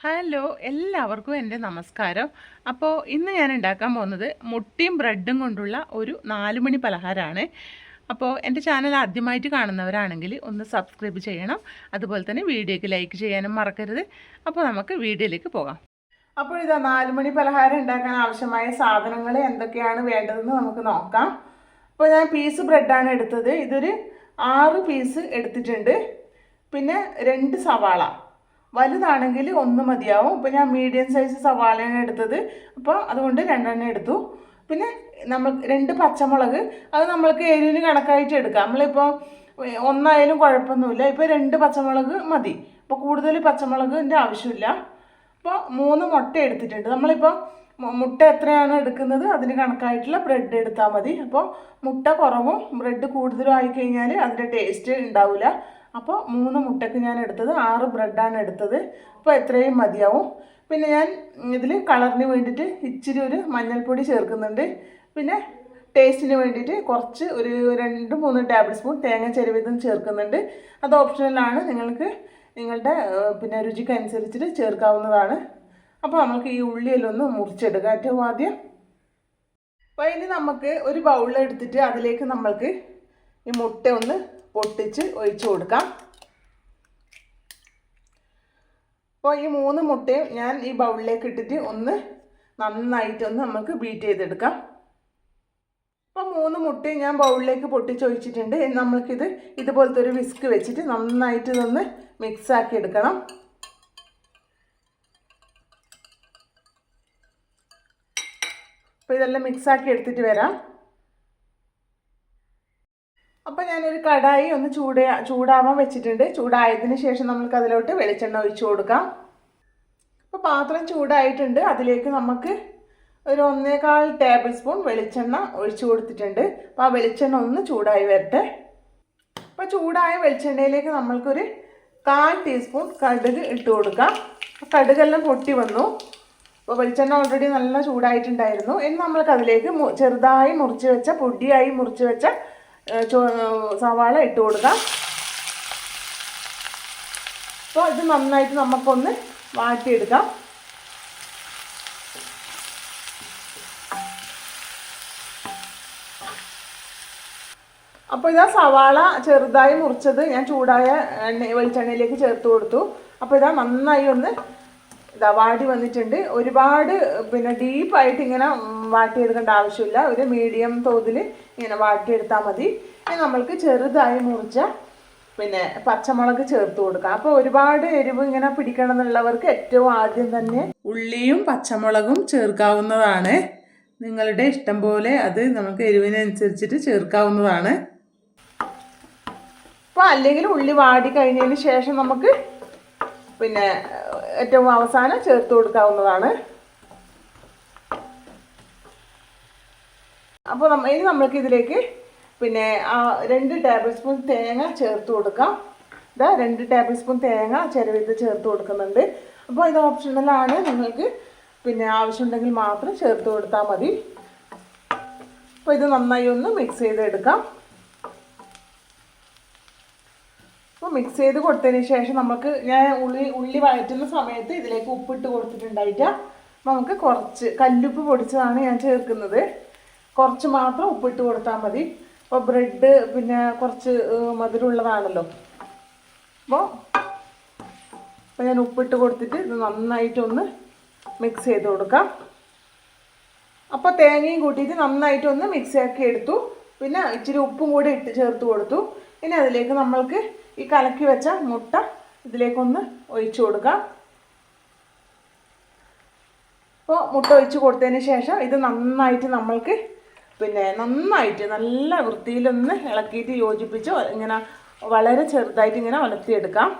Hello, എല്ലാവർക്കും എൻ്റെ നമസ്കാരം. അപ്പോൾ ഇന്ന് ഞാൻ ഉണ്ടാക്കാൻ പോകുന്നത് മുട്ടയും ബ്രെഡും കൊണ്ടുള്ള ഒരു 4 മണി പലഹാരമാണ്. അപ്പോൾ എൻ്റെ ചാനൽ ആദ്യമായിട്ട് കാണുന്നവരാണെങ്കിൽ ഒന്ന് സബ്സ്ക്രൈബ് ചെയ്യണം. അതുപോലെ തന്നെ വീഡിയോയ്ക്ക് ലൈക്ക് ചെയ്യാനും മറക്കരുത്. അപ്പോൾ നമുക്ക് വീഡിയോയിലേക്ക് പോകാം. അപ്പോൾ ഇതാ 4 മണി പലഹാരം ഉണ്ടാക്കാൻ ആവശ്യമായ സാധനങ്ങൾ എന്തൊക്കെയാണ് വേണ്ടതെന്ന് നമുക്ക് നോക്കാം. അപ്പോൾ ഞാൻ പീസ് ബ്രെഡാണ് എടുത്തത്. ഇതൊരു 6 പീസ് എടുത്തിട്ടുണ്ട്. പിന്നെ 2 സവാള, വലുതാണെങ്കിൽ 1 മതിയാവും. ഇപ്പോൾ ഞാൻ മീഡിയം സൈസ് സവാളയാണ് എടുത്തത്, അപ്പോൾ അതുകൊണ്ട് 2 എടുത്തു. പിന്നെ നമ്മൾ 2 പച്ചമുളക്, അത് നമ്മൾക്ക് എരിവിന് കണക്കായിട്ട് എടുക്കാം. നമ്മളിപ്പോൾ 1 ആയാലും കുഴപ്പമൊന്നുമില്ല. ഇപ്പോൾ 2 പച്ചമുളക് മതി, അപ്പോൾ കൂടുതൽ പച്ചമുളകിൻ്റെ ആവശ്യമില്ല. അപ്പോൾ 3 മുട്ട എടുത്തിട്ടുണ്ട്. നമ്മളിപ്പോൾ മുട്ട എത്രയാണ് എടുക്കുന്നത് അതിന് കണക്കായിട്ടുള്ള ബ്രെഡ് എടുത്താൽ മതി. അപ്പോൾ മുട്ട കുറവും ബ്രെഡ് കൂടുതലും ആയിക്കഴിഞ്ഞാൽ അതിൻ്റെ ടേസ്റ്റ് ഉണ്ടാവില്ല. അപ്പോൾ 3 മുട്ടയ്ക്ക് ഞാൻ എടുത്തത് 6 ബ്രെഡാണ് എടുത്തത്. അപ്പോൾ എത്രയും മതിയാവും. പിന്നെ ഞാൻ ഇതിൽ കളറിന് വേണ്ടിയിട്ട് ഇച്ചിരി ഒരു മഞ്ഞൾപ്പൊടി ചേർക്കുന്നുണ്ട്. പിന്നെ ടേസ്റ്റിന് വേണ്ടിയിട്ട് കുറച്ച് ഒരു 2-3 ടേബിൾ സ്പൂൺ തേങ്ങ ചിരവിയതും ചേർക്കുന്നുണ്ട്. അത് ഓപ്ഷണലാണ്, നിങ്ങൾക്ക് നിങ്ങളുടെ പിന്നെ രുചിക്കനുസരിച്ചിട്ട് ചേർക്കാവുന്നതാണ്. അപ്പോൾ നമുക്ക് ഈ ഉള്ളിയെല്ലാം ഒന്ന് മുറിച്ചെടുക്കാം ഏറ്റവും ആദ്യം. അപ്പോൾ ഇനി നമുക്ക് ഒരു ബൗളിൽ എടുത്തിട്ട് അതിലേക്ക് നമ്മൾക്ക് ഈ മുട്ട ഒന്ന് പൊട്ടിച്ച് ഒഴിച്ച് കൊടുക്കാം. അപ്പോൾ ഈ 3 മുട്ടയും ഞാൻ ഈ ബൗളിലേക്ക് ഇട്ടിട്ട് ഒന്ന് നന്നായിട്ടൊന്ന് നമുക്ക് ബീറ്റ് ചെയ്തെടുക്കാം. അപ്പോൾ 3 മുട്ടയും ഞാൻ ബൗളിലേക്ക് പൊട്ടിച്ചൊഴിച്ചിട്ടുണ്ട്. നമ്മൾക്കിത് ഇതുപോലത്തെ ഒരു വിസ്ക് വെച്ചിട്ട് നന്നായിട്ട് ഇതൊന്ന് മിക്സാക്കി എടുക്കണം. അപ്പോൾ ഇതെല്ലാം മിക്സാക്കി എടുത്തിട്ട് വരാം. അപ്പോൾ ഞാനൊരു കടായി ഒന്ന് ചൂടാവാൻ വെച്ചിട്ടുണ്ട്. ചൂടായതിന് ശേഷം നമുക്ക് അതിലോട്ട് വെളിച്ചെണ്ണ ഒഴിച്ചു കൊടുക്കാം. അപ്പോൾ പാത്രം ചൂടായിട്ടുണ്ട്. അതിലേക്ക് നമുക്ക് ഒരു 1.25 ടേബിൾ സ്പൂൺ വെളിച്ചെണ്ണ ഒഴിച്ചു കൊടുത്തിട്ടുണ്ട്. അപ്പോൾ ആ വെളിച്ചെണ്ണ ഒന്ന് ചൂടായി വരട്ടെ. അപ്പോൾ ചൂടായ വെളിച്ചെണ്ണയിലേക്ക് നമ്മൾക്കൊരു 1/4 ടീസ്പൂൺ കടുക് ഇട്ട് കൊടുക്കാം. കടുകെല്ലാം പൊട്ടി വന്നു. അപ്പോൾ വെളിച്ചെണ്ണ ഓൾറെഡി നല്ല ചൂടായിട്ടുണ്ടായിരുന്നു. ഇനി നമ്മൾക്ക് അതിലേക്ക് ചെറുതായി മുറിച്ച് വെച്ച, പൊടിയായി മുറിച്ച് വെച്ച സവാള ഇട്ട് കൊടുക്കാം. അപ്പോൾ ഇത് നന്നായിട്ട് നമുക്കൊന്ന് വാട്ടിയെടുക്കാം. അപ്പോൾ ഇതാ സവാള ചെറുതായി മുറിച്ചത് ഞാൻ ചൂടായ വെളിച്ചെണ്ണയിലേക്ക് ചേർത്ത് കൊടുത്തു. അപ്പോൾ ഇതാ നന്നായി ഒന്ന് വാടി വന്നിട്ടുണ്ട്. ഒരുപാട് പിന്നെ ഡീപ്പായിട്ട് ഇങ്ങനെ വാട്ടിയെടുക്കേണ്ട ആവശ്യമില്ല. ഒരു മീഡിയം തോതിൽ ഇങ്ങനെ വാട്ടിയെടുത്താൽ മതി. ഇനി നമ്മൾക്ക് ചെറുതായി മുറിച്ച പിന്നെ പച്ചമുളക് ചേർത്ത് കൊടുക്കാം. അപ്പോൾ ഒരുപാട് എരിവ് ഇങ്ങനെ പിടിക്കണം എന്നുള്ളവർക്ക് ഏറ്റവും ആദ്യം തന്നെ ഉള്ളിയും പച്ചമുളകും ചേർക്കാവുന്നതാണ്. നിങ്ങളുടെ ഇഷ്ടം പോലെ അത് നമുക്ക് എരിവിനനുസരിച്ചിട്ട് ചേർക്കാവുന്നതാണ്. അപ്പോൾ അല്ലെങ്കിൽ ഉള്ളി വാടി കഴിഞ്ഞതിന് ശേഷം നമുക്ക് പിന്നെ ഏറ്റവും അവസാനം ചേർത്ത് കൊടുക്കാവുന്നതാണ്. അപ്പോൾ ഇനി നമ്മൾക്ക് ഇതിലേക്ക് പിന്നെ 2 ടേബിൾ സ്പൂൺ തേങ്ങ ചേർത്ത് കൊടുക്കാം. ഇതാ 2 ടേബിൾ സ്പൂൺ തേങ്ങ ചിരവിത് ചേർത്ത് കൊടുക്കുന്നുണ്ട്. അപ്പോൾ ഇത് ഓപ്ഷണലാണ്, നിങ്ങൾക്ക് പിന്നെ ആവശ്യമുണ്ടെങ്കിൽ മാത്രം ചേർത്ത് കൊടുത്താൽ മതി. അപ്പോൾ ഇത് നന്നായി ഒന്ന് മിക്സ് ചെയ്തെടുക്കാം. അപ്പോൾ മിക്സ് ചെയ്ത് കൊടുത്തതിന് ശേഷം നമുക്ക് ഞാൻ ഉള്ളി വഴറ്റുന്ന സമയത്ത് ഇതിലേക്ക് ഉപ്പിട്ട് കൊടുത്തിട്ടുണ്ടായിട്ട് നമുക്ക് കുറച്ച് കല്ലുപ്പ് പൊടിച്ചതാണ് ഞാൻ ചേർക്കുന്നത്. കുറച്ച് മാത്രം ഉപ്പിട്ട് കൊടുത്താൽ മതി. അപ്പോൾ ബ്രെഡ് പിന്നെ കുറച്ച് മധുരമുള്ളതാണല്ലോ. അപ്പോൾ ഞാൻ ഉപ്പിട്ട് കൊടുത്തിട്ട് ഇത് നന്നായിട്ടൊന്ന് മിക്സ് ചെയ്ത് കൊടുക്കാം. അപ്പോൾ തേങ്ങയും കൂട്ടിയിട്ട് നന്നായിട്ടൊന്ന് മിക്സ് ആക്കി എടുത്തു. പിന്നെ ഇച്ചിരി ഉപ്പും കൂടി ചേർത്ത് കൊടുത്തു. ഇനി അതിലേക്ക് നമ്മൾക്ക് ഈ കലക്കി വെച്ച മുട്ട ഇതിലേക്കൊന്ന് ഒഴിച്ചു കൊടുക്കാം. അപ്പോൾ മുട്ട ഒഴിച്ച് കൊടുത്തതിന് ശേഷം ഇത് നന്നായിട്ട് നമ്മൾക്ക് പിന്നെ നന്നായിട്ട് നല്ല വൃത്തിയിലൊന്ന് ഇളക്കിയിട്ട് യോജിപ്പിച്ച് ഇങ്ങനെ വളരെ ചെറുതായിട്ട് ഇങ്ങനെ ഉലർത്തിയെടുക്കാം.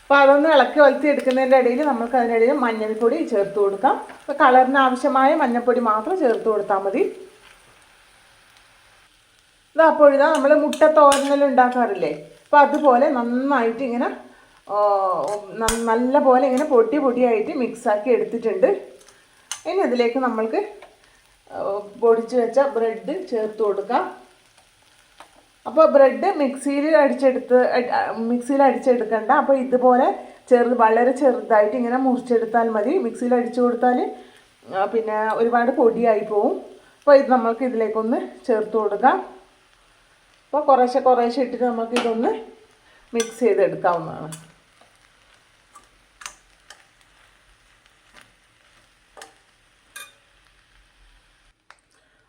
അപ്പോൾ അതൊന്ന് ഇളക്കി വലത്തിയെടുക്കുന്നതിൻ്റെ ഇടയിൽ നമുക്ക് അതിനിടയിൽ മഞ്ഞൾപ്പൊടി ചേർത്ത് കൊടുക്കാം. അപ്പോൾ കളറിന് ആവശ്യമായ മഞ്ഞൾപ്പൊടി മാത്രം ചേർത്ത് കൊടുത്താൽ മതി. അപ്പോഴിതാ നമ്മൾ മുട്ട തോരനെല്ലാം ഉണ്ടാക്കാറില്ലേ, അപ്പോൾ അതുപോലെ നന്നായിട്ട് ഇങ്ങനെ നല്ല പോലെ ഇങ്ങനെ പൊടിയായിട്ട് മിക്സാക്കി എടുത്തിട്ടുണ്ട്. ഇനി അതിലേക്ക് നമ്മൾക്ക് പൊടിച്ച് വെച്ച ബ്രെഡ് ചേർത്ത് കൊടുക്കാം. അപ്പോൾ ബ്രെഡ് മിക്സിയിൽ അടിച്ചെടുക്കണ്ട. അപ്പോൾ ഇതുപോലെ വളരെ ചെറുതായിട്ട് ഇങ്ങനെ മുറിച്ചെടുത്താൽ മതി. മിക്സിയിൽ അടിച്ചു കൊടുത്താൽ പിന്നെ ഒരുപാട് പൊടിയായി പോവും. അപ്പോൾ ഇത് നമ്മൾക്ക് ഇതിലേക്കൊന്ന് ചേർത്ത് കൊടുക്കാം. അപ്പോൾ കുറേശ്ശെ ഇട്ടിട്ട് നമുക്കിതൊന്ന് മിക്സ് ചെയ്തെടുക്കാവുന്നതാണ്.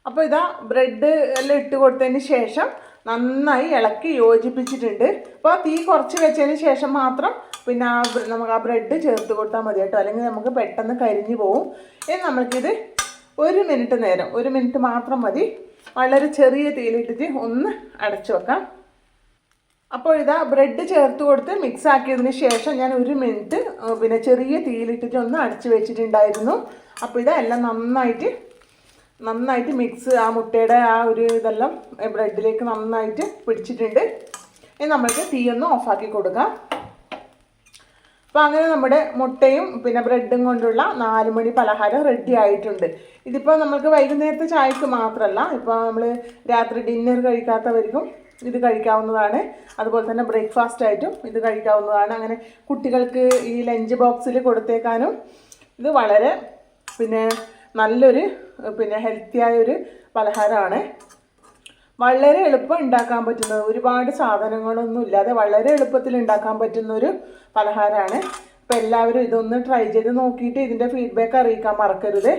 അപ്പോൾ ഇതാ ബ്രെഡ് എല്ലാം ഇട്ട് കൊടുത്തതിന് ശേഷം നന്നായി ഇളക്കി യോജിപ്പിച്ചിട്ടുണ്ട്. അപ്പോൾ തീ കുറച്ച് വെച്ചതിന് ശേഷം മാത്രം പിന്നെ നമുക്ക് ആ ബ്രെഡ് ചേർത്ത് കൊടുത്താൽ മതി കേട്ടോ, അല്ലെങ്കിൽ നമുക്ക് പെട്ടെന്ന് കരിഞ്ഞു പോവും. ഇനി നമുക്കിത് 1 മിനിറ്റ് മാത്രം മതി. വളരെ ചെറിയ തീയിലിട്ടിട്ട് ഒന്ന് അടച്ചു വെക്കാം. അപ്പോൾ ഇതാ ബ്രെഡ് ചേർത്ത് കൊടുത്ത് മിക്സ് ആക്കിയതിന് ശേഷം ഞാൻ 1 മിനിറ്റ് പിന്നെ ചെറിയ തീയിലിട്ടിട്ട് ഒന്ന് അടച്ചു വെച്ചിട്ടുണ്ടായിരുന്നു. അപ്പോൾ ഇതെല്ലാം നന്നായിട്ട് മിക്സ് ആ മുട്ടയുടെ ആ ഒരു ഇതെല്ലാം ബ്രെഡിലേക്ക് നന്നായിട്ട് പിടിച്ചിട്ടുണ്ട്. ഇനി നമ്മൾക്ക് തീ ഒന്ന് ഓഫാക്കി കൊടുക്കാം. അപ്പോൾ അങ്ങനെ നമ്മുടെ മുട്ടയും പിന്നെ ബ്രെഡും കൊണ്ടുള്ള 4 മണി പലഹാരം റെഡി ആയിട്ടുണ്ട്. ഇതിപ്പോൾ നമുക്ക് വൈകുന്നേരത്തെ ചായക്ക് മാത്രമല്ല, ഇപ്പോൾ നമ്മൾ രാത്രി ഡിന്നർ കഴിക്കാത്തവർക്കും ഇത് കഴിക്കാവുന്നതാണ്. അതുപോലെ തന്നെ ബ്രേക്ക്ഫാസ്റ്റ് ആയിട്ടും ഇത് കഴിക്കാവുന്നതാണ്. അങ്ങനെ കുട്ടികൾക്ക് ഈ ലഞ്ച് ബോക്സിൽ കൊടുത്തേക്കാനും ഇത് വളരെ പിന്നെ നല്ലൊരു പിന്നെ ഹെൽത്തിയായൊരു പലഹാരമാണ്. വളരെ എളുപ്പം ഉണ്ടാക്കാൻ പറ്റുന്നത്, ഒരുപാട് സാധനങ്ങളൊന്നും ഇല്ലാതെ വളരെ എളുപ്പത്തിൽ ഉണ്ടാക്കാൻ പറ്റുന്നൊരു പലഹാരമാണ്. അപ്പോൾ എല്ലാവരും ഇതൊന്ന് ട്രൈ ചെയ്ത് നോക്കിയിട്ട് ഇതിൻ്റെ ഫീഡ്ബാക്ക് അറിയിക്കാൻ മറക്കരുത്.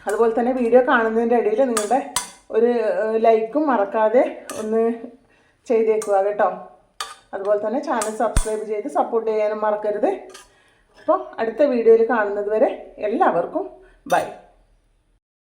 അതുപോലെ തന്നെ വീഡിയോ കാണുന്നതിൻ്റെ ഇടയിൽ നിങ്ങളുടെ ഒരു ലൈക്കും മറക്കാതെ ഒന്ന് ചെയ്തേക്കുക കേട്ടോ. അതുപോലെ തന്നെ ചാനൽ സബ്സ്ക്രൈബ് ചെയ്ത് സപ്പോർട്ട് ചെയ്യാനും മറക്കരുത്. അപ്പോൾ അടുത്ത വീഡിയോയിൽ കാണുന്നത് വരെ എല്ലാവർക്കും ബൈ.